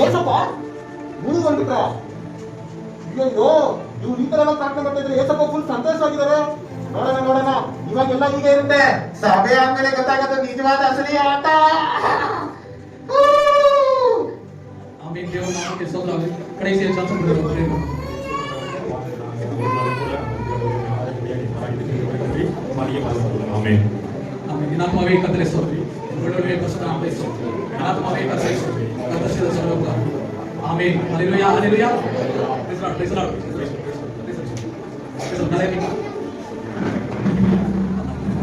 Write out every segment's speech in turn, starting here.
ಏಸಪ್ಪ ಮುಳುಗು ಅಂದ್ಬಿಟ್ರ? ಅಯ್ಯೋ ಇವ್ರು ಈ ತರ ಎಲ್ಲ ಪ್ರಾರ್ಥನೆ ಮಾಡ್ತಾ ಇದ್ರೆ ಏಸಪ್ಪ ಫುಲ್ ಸಂತೋಷವಾಗಿದ್ದಾರೆ. ನೋಡೋಣ ನೋಡೋಣ, ಇವಾಗೆಲ್ಲ ಹೀಗೆ ಇರುತ್ತೆ. ಸಭೆ ಆದ್ಮೇಲೆ ಗೊತ್ತಾಗತ್ತೆ ನಿಜವಾದ ಅಸಲಿ ಆಟ. ಆಮೇಲೆ ದೇವರು ನಾಮಕ್ಕೆ ಸ್ತೋತ್ರವಾಗಲಿ. ಕಡೆಯ ಚಾನ್ಸ್ ಕೊಡೋಣ. ಆಮೆನ್. ಆಮೆನ್. ಆತ್ಮವೇ ಕರ್ತನೇ ಸ್ತೋತ್ರ. ಒಳ್ಳೆಯ ಪರಿಶುದ್ಧ ನಾಮಕ್ಕೆ ಸ್ತೋತ್ರ. ಆತ್ಮವೇ ಕರ್ತನೇ ಸ್ತೋತ್ರ. ಕರ್ತನ ಸರ್ವೋಪರ. Amen. Hallelujah hallelujah. Praise Lord praise Lord.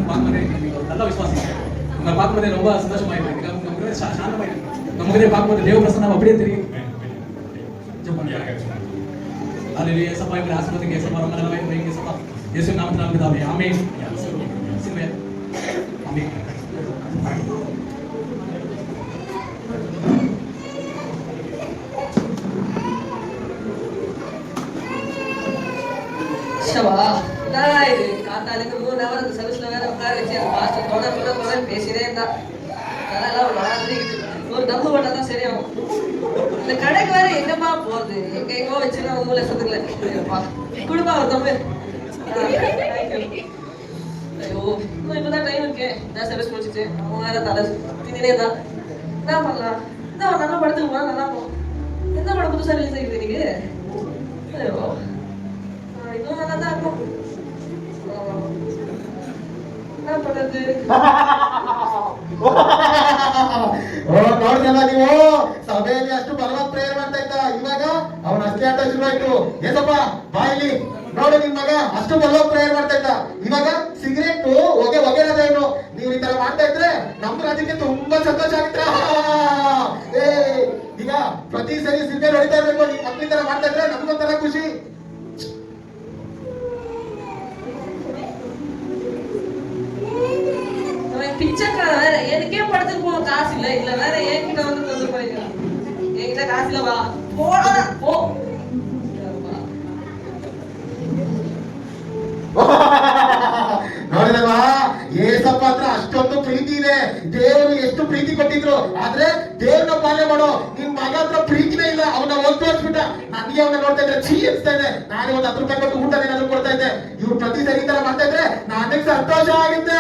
பார்க்கும்போதே நல்ல விசுவாசி. உங்களை பார்க்கும்போதே ரொம்ப சந்தோஷமா இருக்கு. நமக்கு சாந்தமா இருக்கு. நமக்கு பார்க்கும்போது தேவ பிரசன்னம் அப்படியே தெரியும். ஹalleluya. சபா இப்படி ஆசீர்வாதம் கேசமா ரொம்ப நல்லா வைங்க சபா. இயேசு நாமத்தில் பிதாவே. ஆமென். ஆமென். ஆமென். ஷவா நான் இது காத்தாலுக்கு 3 hour அந்த சர்வீஸ்ல வேற உட்கார வச்சு அந்த பாஸ்டர் தொட பேசிட்டே இருந்தா. அதெல்லாம் ஒரு மாதிரி ஒரு தம்பு பண்ணா தான் சரியாகும். இந்த கடைக்கு வேற எங்கப்பா போகுது, எங்கோ வச்சுன்னா உங்க லட்சத்துக்குல குடும்பம் ஒரு தம்பு. ஐயோ இப்பதான் டைம் இருக்கேன். நான் சர்வீஸ் முடிச்சுட்டு அவங்க வேற தலை தினே தான் என்ன பண்ணலாம். இந்த ஒரு நல்ல படத்துக்கு போனா நல்லா இருக்கும். எந்த படம் புதுசா ரிலீஸ் ஆகிடுது நீங்க? ஐயோ இன்னும் நல்லா தான் இருக்கும். என்ன பண்றது? ನೋಡಿದಲ್ಲ ನೀವು, ಸಭೆಯಲ್ಲಿ ಅಷ್ಟು ಬಲವಾದ ಪ್ರೇಯರ್ ಮಾಡ್ತಾ ಇದ್ದ, ಇವಾಗ ಅವನ ಅಷ್ಟೇ ಆಟ ಶುರುವಾಯ್ತು. ಏಸಪ್ಪ ಬಾಯಿಲಿ ನೋಡು, ನಿನ್ ಮಗ ಅಷ್ಟು ಬಲವಾದ ಪ್ರೇಯರ್ ಮಾಡ್ತಾ ಇದ್ದ, ಇವಾಗ ಸಿಗರೇಟ್ ಹೊಗೆನದೇನು. ನೀವು ಈ ತರ ಮಾಡ್ತಾ ಇದ್ರೆ ನಮ್ಮ ರಾಜ್ಯಕ್ಕೆ ತುಂಬಾ ಸಂತೋಷ ಆಗುತ್ತೆ. ಈಗ ಪ್ರತಿ ಸರಿ ಸಿಗರೇಟ್ ಹೊಡಿತಾ ಇರ್ಬೇಕು. ನೀವು ಮಕ್ಳು ಈ ತರ ಮಾಡ್ತಾ ಇದ್ರೆ ನಮ್ಗೊಂಥರ ಖುಷಿ. பிச்சைக்கார வேற எனக்கே படத்துக்கு போக காசு இல்ல, இல்ல வேற என்கிட்ட வந்து கொண்டு போயிருக்கா. என்கிட்ட காசு இல்லவா போடா போ. ನೋಡಿದಲ್ವಾ, ಏಸಪ್ಪ ಹತ್ರ ಅಷ್ಟೊಂದು ಪ್ರೀತಿ ಇದೆ. ದೇವರು ಎಷ್ಟು ಪ್ರೀತಿ ಕೊಟ್ಟಿದ್ರು, ಆದ್ರೆ ದೇವ್ರನ್ನ ಪಾಲನೆ ಮಾಡೋ ನಿನ್ ಮಗ ಹತ್ರ ಪ್ರೀತಿನೇ ಇಲ್ಲ. ಅವನ ಹೋಗಿ ತೋರಿಸ್ಬಿಟ್ಟ. ನನಗೆ ಅವನ್ನ ನೋಡ್ತಾ ಇದ್ರೆ ಛೀ ಅನ್ಸ್ತಾ ಇದೆ. ನಾನೇ ಒಂದು 10 ರೂಪಾಯಿ ಕೊಟ್ಟು ಊಟ ಏನಾದ್ರು ಕೊಡ್ತಾ ಇದ್ದೆ. ಇವ್ರು ಪ್ರತಿ ಸರಿ ಈ ತರ ಮಾಡ್ತಾ ಇದ್ರೆ ನನಗೆ ಸಂತೋಷ ಆಗುತ್ತೆ.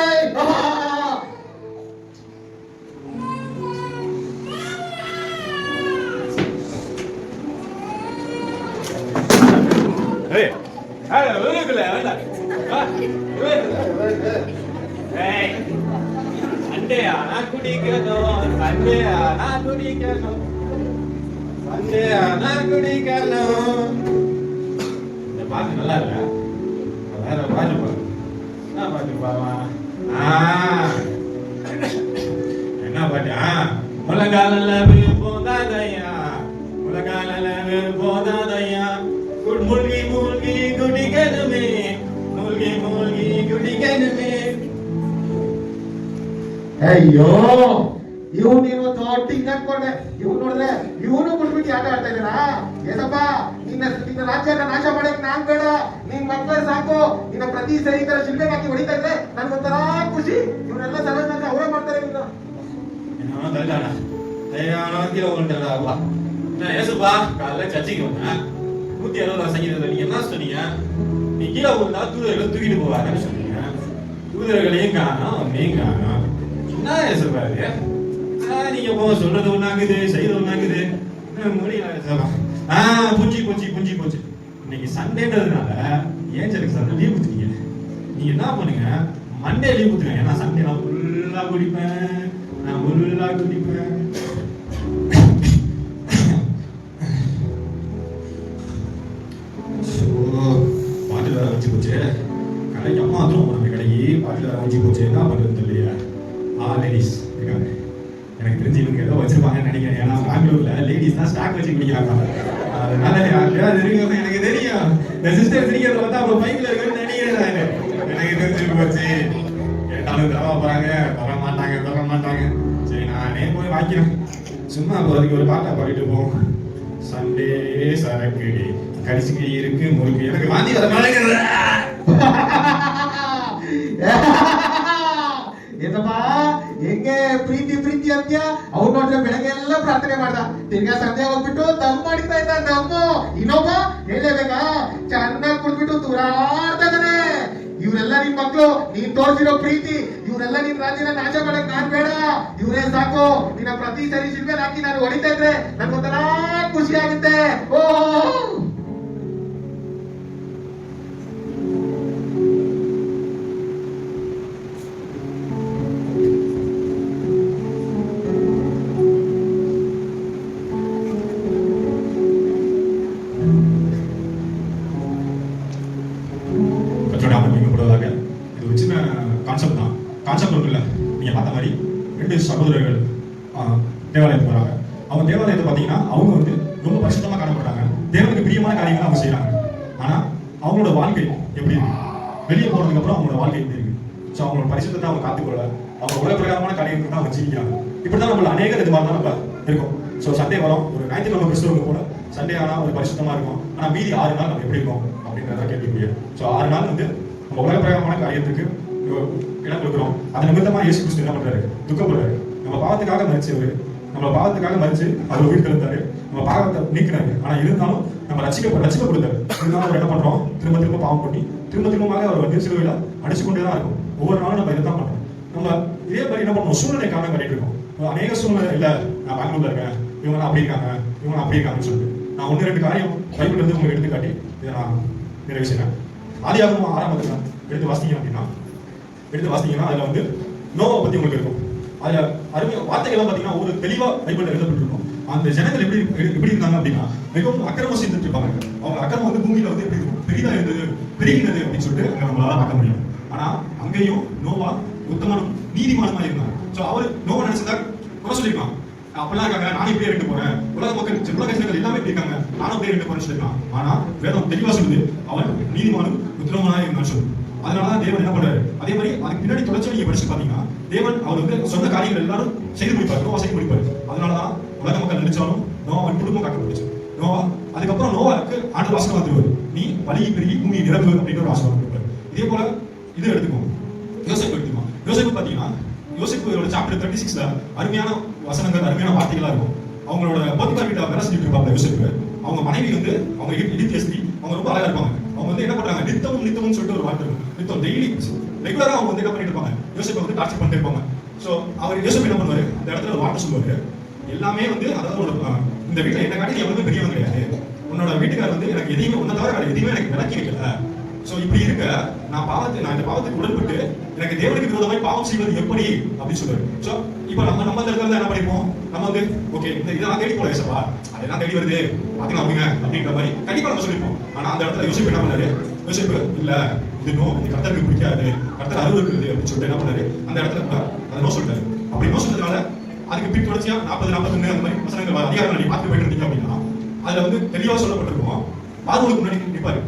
பாட்டு நல்லா இல்ல, வேற பாட்டு பாரு. என்ன பாட்டு பாருமா? என்ன பாட்டு? முழங்கால போதாதையா, முழங்கால போதாதையா, மூழ்கி மூழ்கி குடிக்கணுமே, மூழ்கி மூழ்கி குடிக்கணுமே. ಅಯ್ಯೋ ಇವ್ ನೀನು ದೊಡ್ಡ ಅನ್ಕೊಂಡೆ. ಇವ್ ನೋಡಿದ್ರೆ ಇವನು ಬಿಟ್ಬಿಟ್ಟು ಆಟ ಆಡ್ತಾ ಇದ್ದಾನ. ಏಸಪ್ಪ ನಿನ್ನ ರಾಜ್ಯನ ನಾಶ ಮಾಡಕ್ ನಾನ್ ಬೇಡ, ನಿನ್ ಮಕ್ಕಳೇ ಸಾಕು. ನಿನ್ನ ಪ್ರತಿ ಸರಿ ಈ ತರ ಶಿಲ್ಪೆಗೆ ಹಾಕಿ ಹೊಡಿತಾ ಇದ್ರೆ ನನ್ಗೊಂಥರ ಖುಷಿ. ಇವರೆಲ್ಲ ಸರೋಜ್ ಅವರೇ ಮಾಡ್ತಾರೆ. ஏசுப்பா காலைல சர்ச்சைக்கு வந்தேன். 160 சங்கீதத்துல நீங்க என்ன சொன்னீங்க? நீ கீழே விழுந்தா தூதர்களை தூக்கிட்டு போவாங்கன்னு சொன்னீங்க. தூதர்களையும் காணோம், நீங்க காணோம். என்ன ஏசுப்பா இது? நீங்க போக சொல்றது ஒண்ணாங்குது, செய்யறது ஒண்ணாங்குது. முடியல. பூச்சி பூச்சி பூச்சி பூச்சி. இன்னைக்கு சண்டேன்றதுனால ஏஞ்சலுக்கு சண்டே லீவ் கொடுத்துட்டீங்க. நீங்க என்ன பண்ணுங்க, மண்டே லீவ் கொடுத்துருங்க. ஏன்னா சண்டே நான் ஃபுல்லா குடிப்பேன், நான் ஃபுல்லா குடிப்பேன். பாட்டில் வேற வச்சு போச்சு. கடைக்கு அம்மா வந்துடும் நம்ம கடைக்கு. பாட்டில் வேற வச்சு போச்சு. என்ன பண்ணுறது தெரியலையா? லேடிஸ் இருக்காங்க. எனக்கு தெரிஞ்சு இவங்க ஏதோ வச்சிருப்பாங்கன்னு நினைக்கிறேன். ஏன்னா பெங்களூர்ல லேடிஸ் தான் ஸ்டாக் வச்சு குடிக்கிறாங்க. அதனால யாருக்காவது இருக்கிறது எனக்கு தெரியும். இந்த சிஸ்டர் சிரிக்கிறத பார்த்தா அவங்க பைக்கில் இருக்குன்னு நினைக்கிறேன். எனக்கு தெரிஞ்சு போச்சு. கேட்டாலும் தர போறாங்க, தர மாட்டாங்க. சரி நானே போய் வாங்கிக்கிறேன். சும்மா போறதுக்கு ஒரு பாட்டா பாடிட்டு போவோம். சண்டே சரக்கு கடிச்சுக்கு இருக்கு முறுக்கு. எனக்கு வாந்தி வர மாட்டேங்குது. ஏசப்பா ಹೆಂಗೆ ಪ್ರೀತಿ ಪ್ರೀತಿ ಅಂತ್ಯ ಅವ್ರು ನೋಡಿದ್ರೆ ಬೆಳಗ್ಗೆ ಎಲ್ಲ ಪ್ರಾರ್ಥನೆ ಮಾಡ್ದ, ತಿರ್ಗಾ ಸಂಜೆ ಹೋಗ್ಬಿಟ್ಟು ದಮ್ ಮಾಡಿತಾ ಇದ್ದ ದಮ್ಮು. ಇನ್ನೊಬ್ಬ ಹೇಳಬೇಕಾ ಚೆನ್ನಾಗಿ ಕುಡ್ಬಿಟ್ಟು ದೂರಾಡ್ತಾನೆ. ಇವರೆಲ್ಲ ನಿನ್ ಮಕ್ಳು, ನೀನ್ ತೋರಿಸಿರೋ ಪ್ರೀತಿ, ಇವರೆಲ್ಲ ನಿನ್ ರಾಜ್ಯನ ನಾಶ ಮಾಡಕ್ ನಾನ್ ಬೇಡ, ಇವರೇ ಸಾಕು. ನಿನ್ನ ಪ್ರತಿ ಸರಿ ಶಿಲ್ಪೆ ಹಾಕಿ ನಾನು ಹೊಡಿತಾ ಇದ್ರೆ ನನ್ಗೊಂಥರ ಖುಷಿ ಆಗುತ್ತೆ. ಓ இது ஒரு சின்ன கான்செப்ட் தான். கான்செப்ட் ஒன்றும் இல்லை. நீங்கள் பார்த்த மாதிரி 2 சகோதரர்கள் தேவாலயத்துக்கு வராங்க. அவங்க தேவாலயத்தை பார்த்தீங்கன்னா அவங்க வந்து ரொம்ப பரிசுத்தமாக காணப்படுறாங்க. தேவனுக்கு பிரியமான காரியங்களை அவங்க செய்கிறாங்க. ஆனால் அவங்களோட வாழ்க்கை எப்படி இருக்கு? வெளியே போனதுக்கு அப்புறம் அவங்களோட வாழ்க்கை எப்படி இருக்கு? ஸோ அவங்களோட பரிசுத்தத்தை அவங்க காத்துக்கொள்ள, அவங்க உலக பிரகாரமான காரியங்களுக்கு தான் அவங்க ஜீவிக்கிறாங்க. இப்படி தான் நம்மள அநேகர் இது மாதிரி தான் நம்ம இருக்கும். ஸோ சண்டே வரும், ஒரு ஞாயிற்றுக்கிழமை கிறிஸ்தவங்க போல சண்டே ஆனால் ஒரு பரிசுத்தமாக இருக்கும். ஆனால் மீதி 6 நாள் நம்ம எப்படி இருக்கோம் அப்படின்றத கேட்கக்கூடிய. ஸோ 6 நாள் வந்து நம்ம உலக பிரகாரமான காரியத்துக்கு இடம் கொடுக்குறோம். அது நிமித்தமா இயேசு கிறிஸ்து என்ன பண்றாரு? துக்கப்படுறாரு. நம்ம பாவத்துக்காக மரிச்சவர், நம்ம பாவத்துக்காக மரிச்சு அவர் உயிர் தெழுந்தாரு, நம்ம பாவத்தை நீக்கினாரு. ஆனா இருந்தாலும் நம்ம ரட்சிக்கப்படுறாரு. இருந்தாலும் அவர் என்ன பண்றோம்? திரும்ப திரும்ப பாவம் பண்ணி திரும்பமாக அவர் வந்து சிலுவையில அடிச்சு கொண்டே தான் இருக்கும். ஒவ்வொரு நாளும் நம்ம இதைத்தான் பண்றோம். நம்ம இதே மாதிரி என்ன பண்ணுவோம்? சூழ்நிலை காரணம் கட்டிட்டு இருக்கோம். அநேக சூழ்நிலை இல்ல, நான் பெங்களூர்ல இருக்கேன், இவங்க அப்படி இருக்காங்க, இவங்க அப்படி இருக்காங்கன்னு சொல்லிட்டு நான் 1-2 காரியம் பைபிள்ல இருந்து உங்களுக்கு எடுத்து காட்டி இதை நான் நிறைவு செய்யறேன். ஆதியாகமம் 6ஆம் அதிகாரம் எடுத்து வாசித்தீங்கன்னா அதுல வந்து நோவா பத்தி உங்களுக்கு இருக்கும். அதுல அருமையா வார்த்தைகள் பாத்தீங்கன்னா ஒரு தெளிவா பைபிள்ல எழுதப்பட்டிருக்கும். அந்த ஜனங்கள் எப்படி இருந்தாங்க அப்படின்னா மிகவும் அக்கிரமம் செய்துட்டு இருப்பாங்க. அவங்க அக்கிரமம் வந்து பூமியில வந்து எப்படி இருக்கும்? பெரிதா இருந்தது, பெருகினது அப்படின்னு சொல்லிட்டு நம்மளால பார்க்க முடியும். ஆனா அங்கேயும் நோவா உத்தமனும் நீதிமானுமா இருந்தாங்க. சோ அவரு நோவா நினைச்சதா குறை சொல்லிருக்கான். அப்படிலாம் இருக்காங்க, நானும் இப்படியே ரெண்டு போறேன், உலக ஜனங்கள் எல்லாமே இப்படி இருக்காங்க, நானும் அப்படியே ரெண்டு போறேன்னு சொல்லிருக்கான். ஆனா வேதம் தெளிவா சொல்லுது அவன் நீதிமானும் உத்தமனாக இருந்தான்னு சொல்லுது. அதனாலதான் தேவன் என்ன பண்றாரு? அதே மாதிரி அதுக்கு பின்னாடி தொடர்ச்சி நீங்க படிச்சு பாத்தீங்கன்னா தேவன் அவர் வந்து சொன்ன காரியங்கள் எல்லாரும் செய்து முடிப்பாரு, நோவா செய்து முடிப்பாரு. அதனாலதான் உலக மக்கள் நினைச்சாலும் நோவாவின் குடும்பம் காக்கப்பட்டுச்சு. நோவா அதுக்கப்புறம் நோவாவுக்கு ஆண்டு வாசகம் வந்துருவாரு, நீ பலியை பெருகி பூமியை நிரப்பு அப்படின்னு ஒரு வாசகம் கொடுப்பாரு. இதே போல இது எடுத்துக்கோங்க, யோசேப்பு எடுத்துக்கோங்க. யோசேப்பு பாத்தீங்கன்னா யோசேப்போட சாப்டர் 36ல அருமையான வசனங்கள், அருமையான வார்த்தைகளா இருக்கும். அவங்களோட போத்திபார் வீட்டை வேலை செஞ்சுட்டு இருப்பாங்க யோசேப்பு. அவங்க மனைவி வந்து அவங்க எதிர்த்து அவங்க ரொம்ப அழகா இருப்பாங்க. அவங்க வந்து என்ன பண்றாங்க? நித்தமும் சொல்லிட்டு ஒரு வார்த்தை இருக்கும். நித்தம் டெய்லி ரெகுலரா அவங்க வந்து என்ன பண்ணிட்டு இருப்பாங்க? யோசேப்பை வந்து டார்ச்சர் பண்ணிட்டு இருப்பாங்க. சோ அவர் யோசேப்பு என்ன பண்ணுவாரு? அந்த இடத்துல ஒரு வார்த்தை சொல்லுவாரு, எல்லாமே வந்து அதாவது இந்த வீட்டுல என்ன காட்டி நீ வந்து பெரியவங்க கிடையாது, உன்னோட வீட்டுக்காரர் வந்து எனக்கு எதையுமே ஒன்ன தவிர வேற எதையுமே எனக்கு விளக்கி வைக்கல. சோ இப்படி இருக்க நான் இந்த பாவத்துக்கு உடன்பட்டு எனக்கு தேவனுக்கு விரோதமாய் பாவம் செய்வது எப்படி அப்படின்னு சொல்றாரு. சோ இப்ப நம்ம இடத்துல என்ன பண்ணிப்போம்? நம்ம வந்து ஓகே இதெல்லாம் தேடி போல ஏசப்பா, அதெல்லாம் தேடி வருது பாத்தீங்கன்னா அப்படிங்க அப்படின்ற மாதிரி கண்டிப்பா நம்ம சொல்லிப்போம். ஆனா அந்த இடத்துல யோசிப்பு என்ன பண்ணாரு? யோசிப்பு இல்ல இது நோ, இது கர்த்தருக்கு பிடிக்காது, கர்த்தர் அருள் இருக்குது அப்படின்னு சொல்லிட்டு என்ன பண்ணாரு? அந்த இடத்துல அதை நோ சொல்லிட்டாரு. அப்படி நோ சொன்னதுனால அதுக்கு பின் தொடர்ச்சியா 40-41 அந்த மாதிரி வசனங்கள் அதிகாரம் நீ பார்த்து போயிட்டு இருந்தீங்க அப்படின்னா அதுல வந்து தெளிவா சொல்லப்பட்டிருக்கும். பார்வோனுக்கு முன்னாடி நிற்பாரு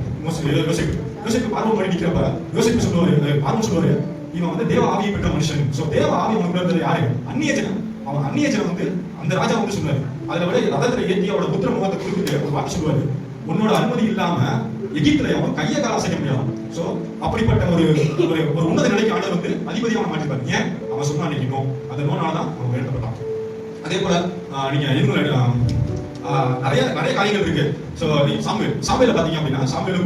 யோசிப்பு பார்வோன் முன்னாடி நிற்கிறப்ப யோசிப்பு சொல்லுவாரு, பார்வோன் சொல்லுவாரு, இவன் வந்து தேவ ஆவியை பெற்ற மனுஷன். சோ தேவ ஆவி அவனுக்கு இருந்தது யாரு? அந்நிய ஜனம். அவன் அந்நிய ஜனம் வந்து அந்த ராஜா வந்து சொல்லுவாரு, அதுல விட ரதத்துல ஏற்றி அவரோட புத்திர முகத்தை குறிப்பிட்டு ஒரு வார்த்தை சொல்லுவாரு, உன்னோட அனுமதி இல்லாம எகிப்துல அவன் கையை கால செய்ய முடியாது. சோ அப்படிப்பட்ட ஒரு உன்னத நிலைக்கு ஆண்டவர் வந்து அதிபதி அவன் மாற்றிருப்பாரு. ஏன்? அவன் சொன்னா நினைக்கணும், அந்த நோனாலதான் அவன் உயர்த்தப்பட்டான். அதே போல நீங்க நிறைய காரியங்கள் இருக்கு. சோ சாமுவேல பாத்தீங்க அப்படின்னா சாமுவேல்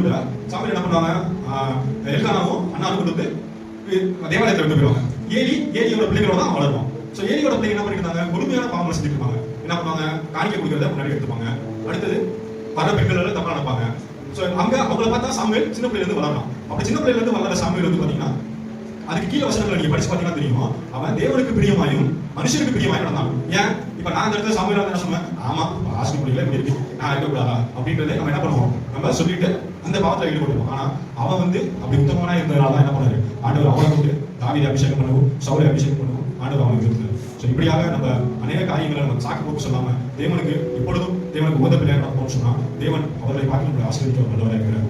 என்ன பண்ணுவாங்க? எல்கானாவும் அண்ணாவும் கொண்டு வந்து தேவாலயத்துல கொண்டு போயிருவாங்க. ஏலியோட பிள்ளைகளோட தான் வளருவான். சோ ஏலியோட பிள்ளைங்க என்ன பண்ணிருந்தாங்க? கொடுமையான பாவங்களை செஞ்சுட்டு இருப்பாங்க. என்ன பண்ணுவாங்க? காணிக்கை கொடுக்கறத முன்னாடி எடுத்துப்பாங்க. அடுத்தது வர பெண்கள் தப்பா நினைப்பாங்க. சோ அங்க அவங்கள பார்த்தா சாமுவேல் சின்ன பிள்ளைல இருந்து வளரலாம். அப்படி சின்ன பிள்ளைல இருந்து வளர சாமுவேல் வந்து பாத்தீங்கன்னா அதுக்கு கீழே வசனங்களை நீங்க படிச்சு பாத்தீங்கன்னா தெரியும், அவன் தேவனுக்கு பிரியமாயும் மனுஷனுக்கு பிரியமாயும் நடந்தான். ஏன்? இப்ப நான் அந்த இடத்துல சாமுவேல் என்ன சொன்னேன்? ஆமா ஆசிரியர் பிள்ளைகள இப்படி இருக்கு, நான் இருக்கக்கூடாதா அப்படின்றத நம்ம என்ன பண்ணுவோம்? நம்ம சொல்லிட்டு அந்த பாவத்துல ஈடுபடுவோம். ஆனா அவன் வந்து அப்படி உத்தமனா இருந்ததுனால என்ன பண்ணாரு? ஆண்டவர் அவனை வந்து தாவீதை அபிஷேகம் பண்ணவும், சவுலை அபிஷேகம் பண்ணவும் ஆண்டவர் அவனுக்கு இருந்தார். சோ இப்படியாக நம்ம அநேக காரியங்களை நம்ம சாக்கு போக்கு சொல்லாம தேவனுக்கு இப்பொழுதும் தேவனுக்கு உகந்த பிள்ளையாக நடப்போம்னு சொன்னா தேவன் அவர்களை பார்த்து ஆசீர்வதிக்க வல்லவராக இருக்கிறார்.